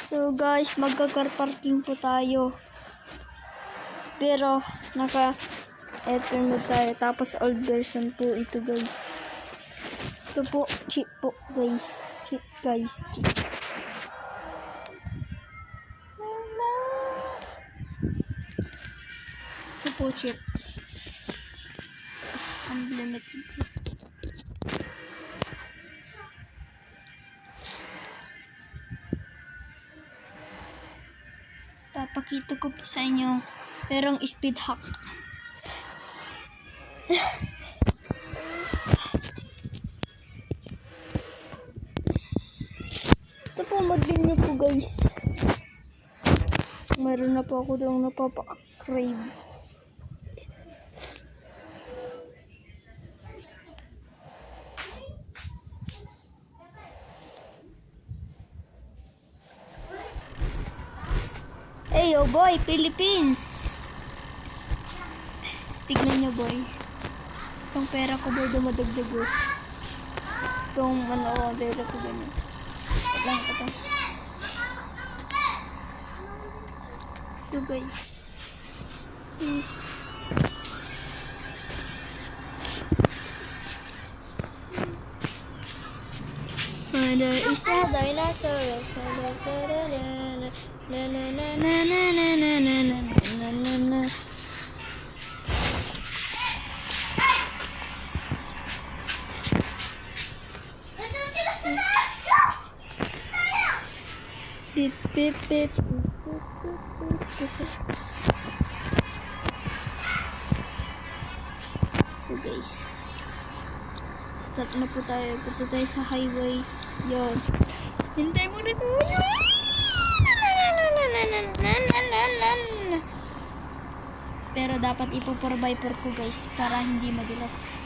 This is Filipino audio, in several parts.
So guys, magka-car parking po tayo. Pero naka airplane mode tayo. Tapos old version po ito guys. Ito po, cheap po guys. Cheap guys, cheap. Ito po cheap. Unlimited po. Papakita ko po sa inyo merong speed hack. Ito po, mag-bin nyo po guys. Meron na po ako doon napapakrave. Hey yo boy, Philippines! Tignan nyo boy. Itong pera ko boy, dumadagdag boy. Itong pera ko ganyan. Lang ito. Ito guys. Ada isa dinosaur. Na na na na na na na na na na na. Pip pip pip. Ito guys. Start na po tayo. Punta tayo sa highway. Yon. Hintay mo na tayo. Pero dapat ipo 4x4 ko guys para hindi madulas.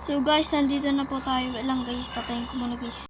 So guys, nandito na po tayo. Wait lang guys, patayin ko muna guys.